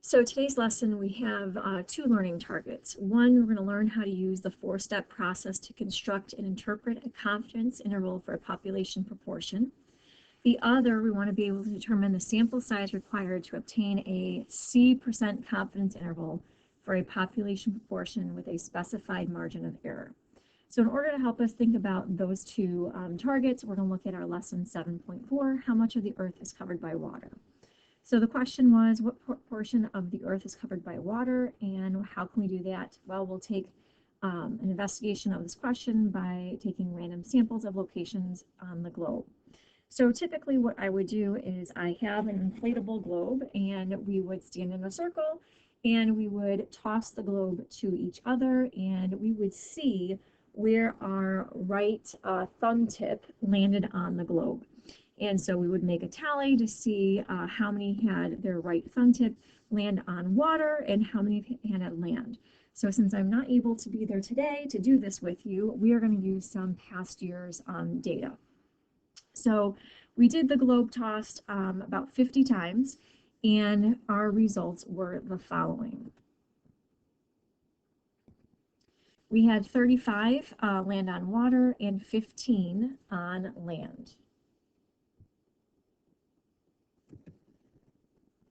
So today's lesson, we have two learning targets. One, we're going to learn how to use the four-step process to construct and interpret a confidence interval for a population proportion. The other, we want to be able to determine the sample size required to obtain a C% confidence interval for a population proportion with a specified margin of error. So in order to help us think about those two targets, we're going to look at our lesson 7.4, how much of the Earth is covered by water. So the question was, what proportion of the Earth is covered by water, and how can we do that? Well, we'll take an investigation of this question by taking random samples of locations on the globe. So typically what I would do is I have an inflatable globe, and we would stand in a circle, and we would toss the globe to each other, and we would see where our right thumb tip landed on the globe. And so we would make a tally to see how many had their right thumb tip land on water and how many had it land. So since I'm not able to be there today to do this with you, we are going to use some past years data. So we did the globe toss about 50 times, and our results were the following. We had 35 land on water and 15 on land.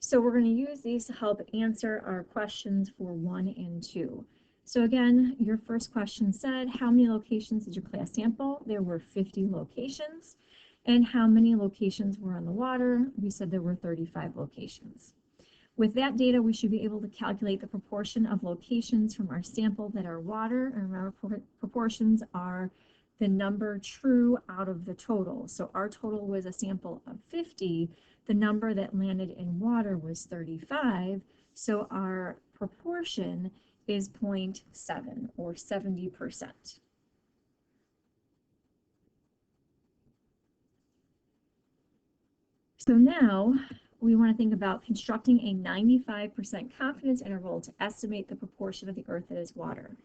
So we're going to use these to help answer our questions for 1 and 2. So again, your first question said, how many locations did your class sample? There were 50 locations. And how many locations were on the water? We said there were 35 locations. With that data, we should be able to calculate the proportion of locations from our sample that are water, and our proportions are the number true out of the total. So our total was a sample of 50. The number that landed in water was 35, so our proportion is 0.7 or 70%. So now we want to think about constructing a 95% confidence interval to estimate the proportion of the Earth that is water.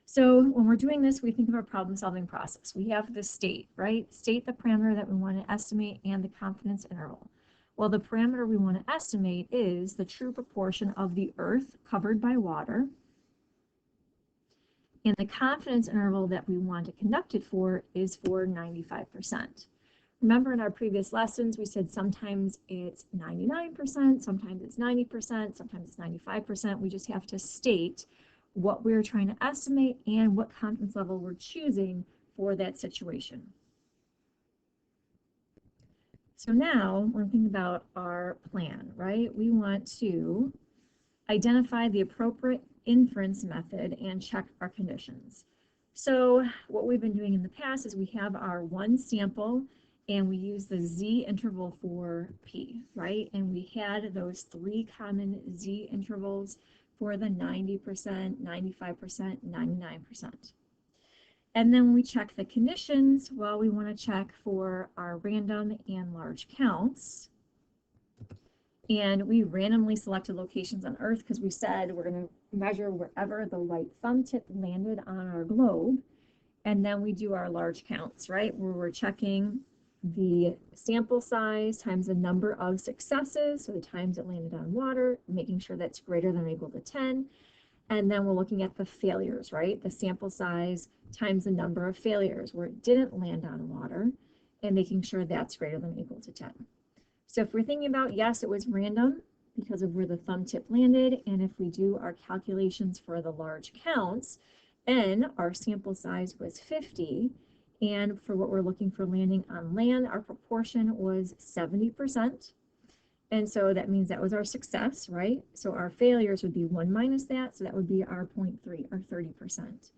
So when we're doing this, we think of a problem-solving process. We have the state, right? State the parameter that we want to estimate and the confidence interval. Well, the parameter we want to estimate is the true proportion of the Earth covered by water, and the confidence interval that we want to conduct it for is for 95%. Remember in our previous lessons, we said sometimes it's 99%, sometimes it's 90%, sometimes it's 95%. We just have to state what we're trying to estimate and what confidence level we're choosing for that situation. So now we're thinking about our plan, right? We want to identify the appropriate inference method and check our conditions. So what we've been doing in the past is we have our one sample and we use the Z interval for P, right? And we had those 3 common Z intervals for the 90%, 95%, 99%. And then when we check the conditions, well, we want to check for our random and large counts. And we randomly selected locations on Earth because we said we're going to measure wherever the right thumb tip landed on our globe. And then we do our large counts, right? Where we're checking the sample size times the number of successes, so the times it landed on water, making sure that's greater than or equal to 10. And then we're looking at the failures, right? The sample size times the number of failures where it didn't land on water, and making sure that's greater than or equal to 10. So if we're thinking about, yes, it was random because of where the thumb tip landed, and if we do our calculations for the large counts, then our sample size was 50, and for what we're looking for landing on land, our proportion was 70%. And so that means that was our success, right? So our failures would be 1 minus that, so that would be our 0.3, or 30%.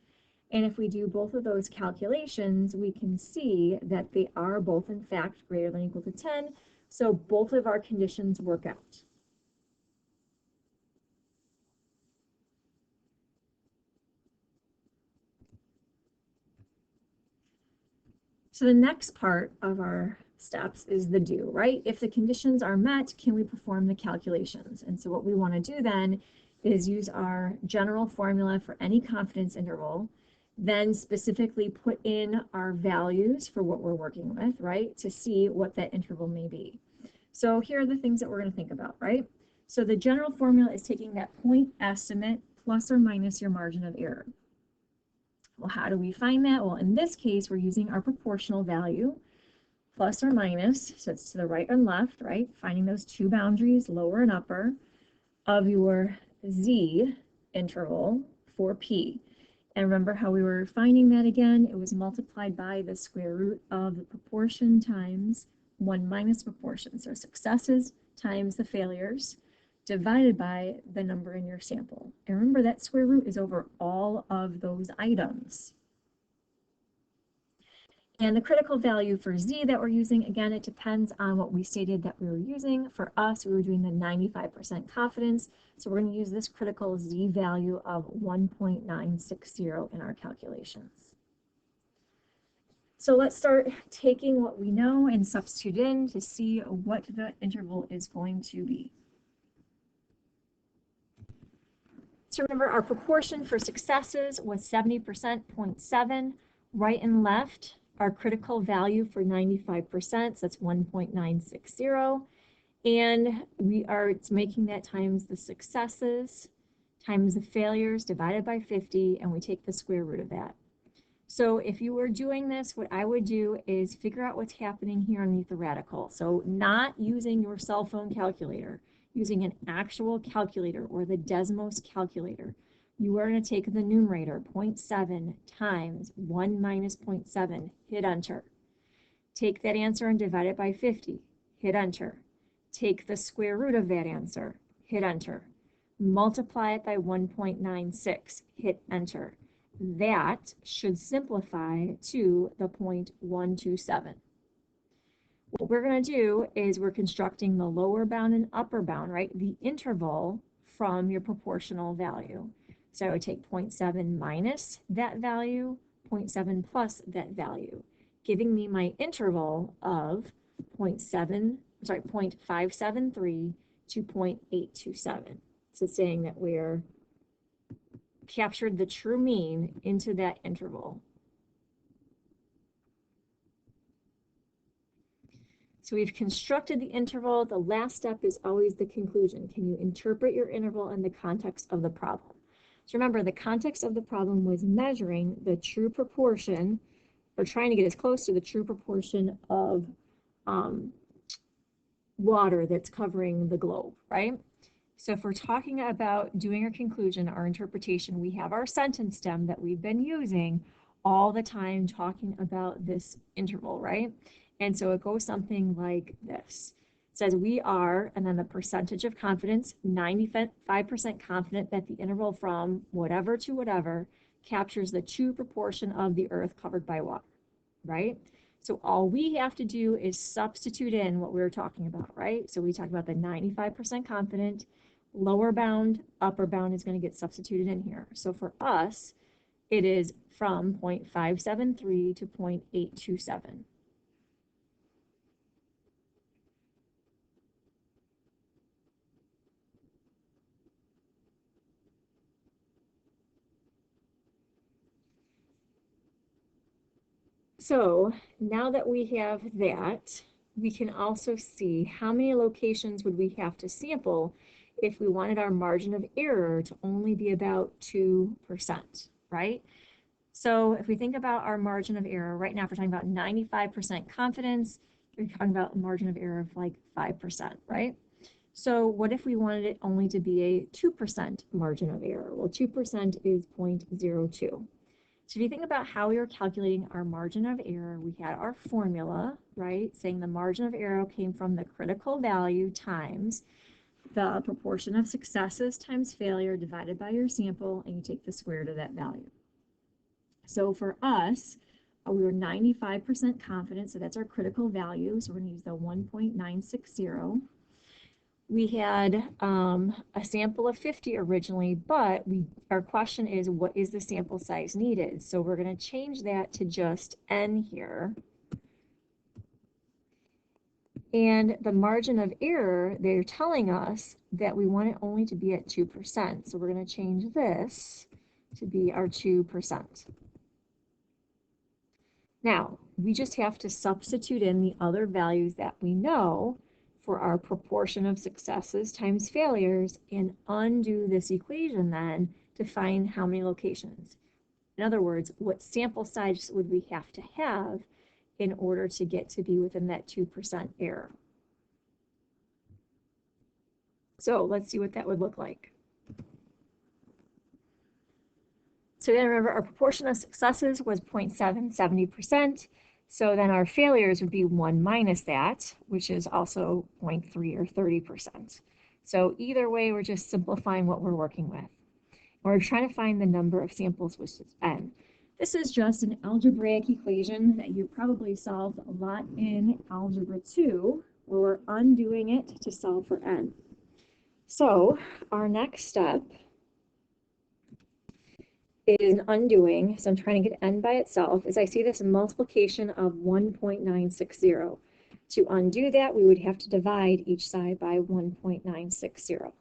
And if we do both of those calculations, we can see that they are both, in fact, greater than or equal to 10, so both of our conditions work out. So the next part of our steps is the do, right? If the conditions are met, can we perform the calculations? And so what we want to do then is use our general formula for any confidence interval, then specifically put in our values for what we're working with, right, to see what that interval may be. So here are the things that we're going to think about, right? So the general formula is taking that point estimate plus or minus your margin of error. Well, how do we find that? Well, in this case, we're using our proportional value, plus or minus, so it's to the right and left, right? Finding those two boundaries, lower and upper, of your z interval for p. And remember how we were finding that again? It was multiplied by the square root of the proportion times 1 minus proportion. So successes times the failures divided by the number in your sample. And remember that square root is over all of those items. And the critical value for z that we're using, again, it depends on what we stated that we were using. For us, we were doing the 95% confidence. So we're going to use this critical z value of 1.960 in our calculations. So let's start taking what we know and substitute in to see what the interval is going to be. So remember, our proportion for successes was 70%, 0.7, right and left. Our critical value for 95%, so that's 1.960. And it's making that times the successes times the failures divided by 50, and we take the square root of that. So if you were doing this, what I would do is figure out what's happening here underneath the radical. So not using your cell phone calculator, using an actual calculator or the Desmos calculator. You are going to take the numerator, 0.7 times 1 minus 0.7, hit enter. Take that answer and divide it by 50, hit enter. Take the square root of that answer, hit enter. Multiply it by 1.96, hit enter. That should simplify to the 0.127. What we're going to do is we're constructing the lower bound and upper bound, right? The interval from your proportional value. So I would take 0.7 minus that value, 0.7 plus that value, giving me my interval of 0.573 to 0.827. So saying that we're captured the true mean into that interval. So we've constructed the interval. The last step is always the conclusion. Can you interpret your interval in the context of the problem? So remember, the context of the problem was measuring the true proportion, or trying to get as close to the true proportion of water that's covering the globe, right? So if we're talking about doing our conclusion, our interpretation, we have our sentence stem that we've been using all the time talking about this interval, right? And so it goes something like this. It says we are, and then the percentage of confidence, 95% confident that the interval from whatever to whatever captures the true proportion of the earth covered by water, right? So all we have to do is substitute in what we were talking about, right? So we talked about the 95% confident, lower bound, upper bound is going to get substituted in here. So for us, it is from 0.573 to 0.827. So now that we have that, we can also see how many locations would we have to sample if we wanted our margin of error to only be about 2%, right? So if we think about our margin of error, right now if we're talking about 95% confidence, we're talking about a margin of error of like 5%, right? So what if we wanted it only to be a 2% margin of error? Well, 2% is 0.02. So if you think about how we were calculating our margin of error, we had our formula, right, saying the margin of error came from the critical value times the proportion of successes times failure divided by your sample, and you take the square root of that value. So for us, we were 95% confident, so that's our critical value, so we're going to use the 1.960. We had a sample of 50 originally, but our question is, what is the sample size needed? So we're going to change that to just n here. And the margin of error, they're telling us that we want it only to be at 2%. So we're going to change this to be our 2%. Now, we just have to substitute in the other values that we know for our proportion of successes times failures and undo this equation then to find how many locations. In other words, what sample size would we have to have in order to get to be within that 2% error? So let's see what that would look like. So again, remember our proportion of successes was 0.7, 70%. So then our failures would be 1 minus that, which is also 0.3 or 30%. So either way, we're just simplifying what we're working with. We're trying to find the number of samples, which is n. This is just an algebraic equation that you probably solved a lot in Algebra 2, where we're undoing it to solve for n. So our next step is undoing, so I'm trying to get n by itself, is I see this multiplication of 1.960. To undo that, we would have to divide each side by 1.960.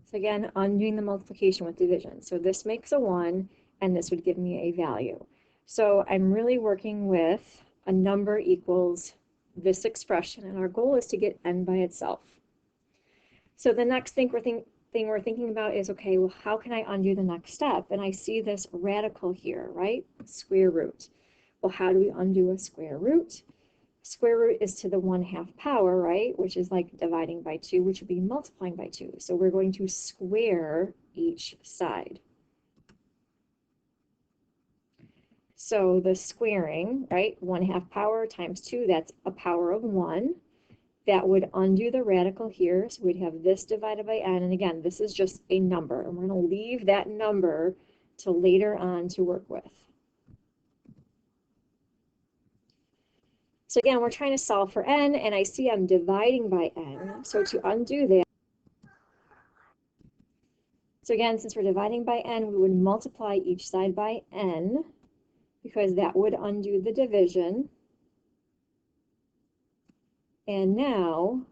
So again, undoing the multiplication with division. So this makes a 1, and this would give me a value. So I'm really working with a number equals this expression, and our goal is to get n by itself. So the next thing we're thinking about is, okay, well, how can I undo the next step? And I see this radical here, right? Square root. Well, how do we undo a square root? Square root is to the 1/2 power, right? Which is like dividing by 2, which would be multiplying by 2. So we're going to square each side. So the squaring, right? 1/2 power times 2, that's a power of 1. That would undo the radical here. So we'd have this divided by n. And again, this is just a number. And we're going to leave that number to later on to work with. So again, we're trying to solve for n, and I see I'm dividing by n. So to undo that, so again, since we're dividing by n, we would multiply each side by n, because that would undo the division. And now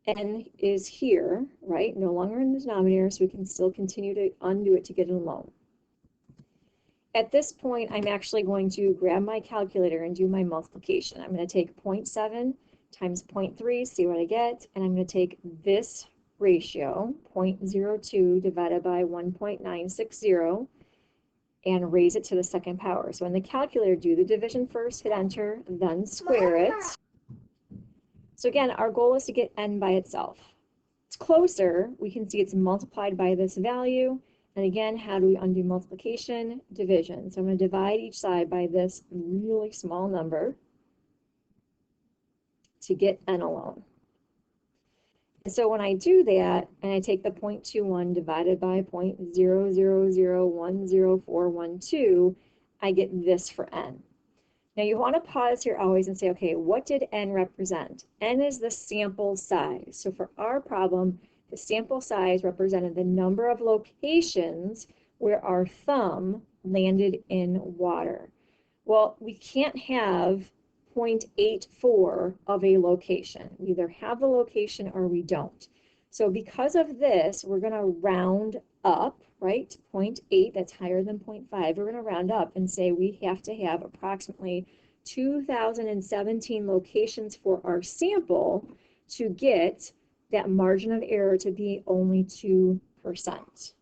n is here, right? No longer in the denominator, so we can still continue to undo it to get it alone. At this point, I'm actually going to grab my calculator and do my multiplication. I'm going to take 0.7 times 0.3, see what I get, and I'm going to take this ratio, 0.02 divided by 1.960, and raise it to the second power. So in the calculator, do the division first, hit enter, then square it. So again, our goal is to get n by itself. It's closer, we can see it's multiplied by this value. And again, how do we undo multiplication? Division. So I'm going to divide each side by this really small number to get n alone. And so when I do that, and I take the 0.21 divided by 0.000104112, I get this for n. Now you want to pause here always and say, okay, what did n represent? N is the sample size. So for our problem, the sample size represented the number of locations where our thumb landed in water. Well, we can't have 0.84 of a location. We either have the location or we don't. So because of this, we're going to round up, right, to 0.8, that's higher than 0.5. We're going to round up and say we have to have approximately 2,017 locations for our sample to get that margin of error to be only 2%.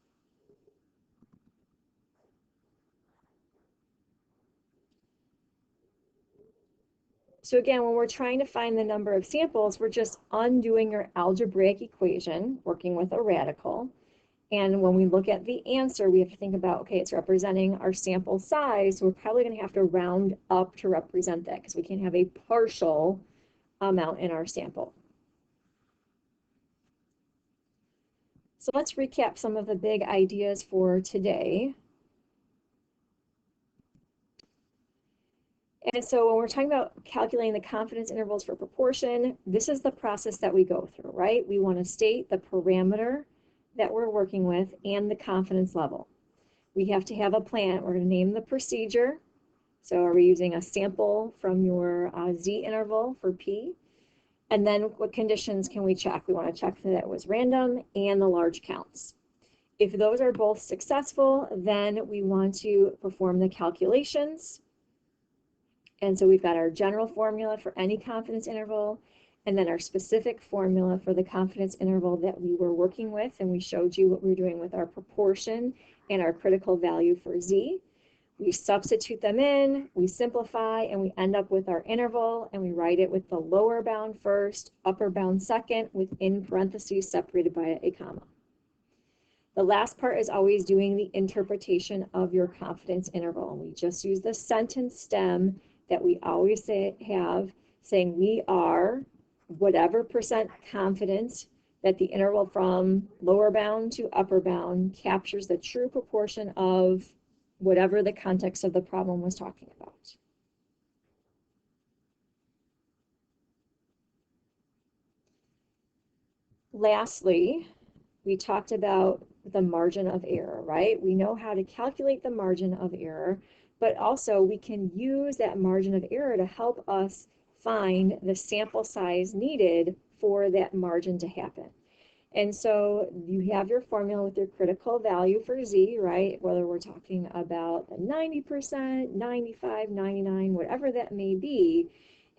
So again, when we're trying to find the number of samples, we're just undoing our algebraic equation, working with a radical. And when we look at the answer, we have to think about, okay, it's representing our sample size, so we're probably going to have to round up to represent that because we can't have a partial amount in our sample. So let's recap some of the big ideas for today. And so when we're talking about calculating the confidence intervals for proportion, this is the process that we go through, right? We want to state the parameter that we're working with and the confidence level. We have to have a plan. We're going to name the procedure. So are we using a sample from your Z interval for P? And then what conditions can we check? We want to check that it was random and the large counts. If those are both successful, then we want to perform the calculations. And so we've got our general formula for any confidence interval. and then our specific formula for the confidence interval that we were working with, and we showed you what we were doing with our proportion and our critical value for z. We substitute them in, we simplify, and we end up with our interval, and we write it with the lower bound first, upper bound second, within parentheses separated by a comma. The last part is always doing the interpretation of your confidence interval. We just use the sentence stem that we always have, saying we are whatever percent confident that the interval from lower bound to upper bound captures the true proportion of whatever the context of the problem was talking about. Lastly, we talked about the margin of error, right? We know how to calculate the margin of error, but also we can use that margin of error to help us find the sample size needed for that margin to happen. And so you have your formula with your critical value for z, right? Whether we're talking about the 90%, 95, 99, whatever that may be,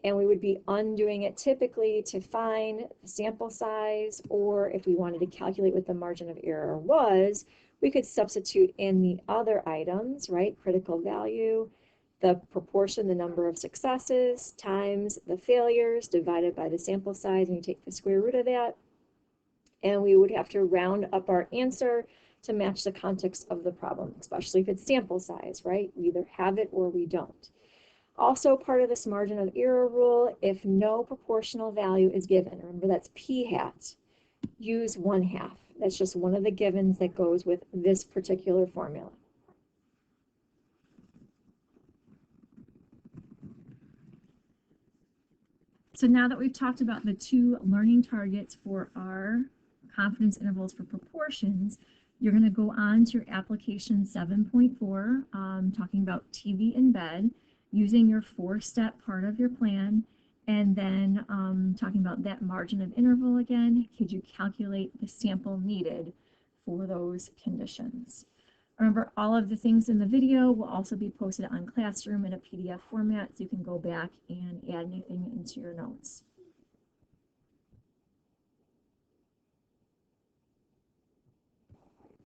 and we would be undoing it typically to find the sample size, or if we wanted to calculate what the margin of error was, we could substitute in the other items, right? Critical value, the proportion, the number of successes, times the failures divided by the sample size, and you take the square root of that, and we would have to round up our answer to match the context of the problem, especially if it's sample size, right? We either have it or we don't. Also part of this margin of error rule, if no proportional value is given, remember that's p hat, use 1/2. That's just one of the givens that goes with this particular formula. So now that we've talked about the two learning targets for our confidence intervals for proportions, you're going to go on to your application 7.4, talking about TV in bed, using your 4-step part of your plan, and then talking about that margin of interval again. Could you calculate the sample needed for those conditions? Remember, all of the things in the video will also be posted on Classroom in a PDF format, so you can go back and add anything into your notes.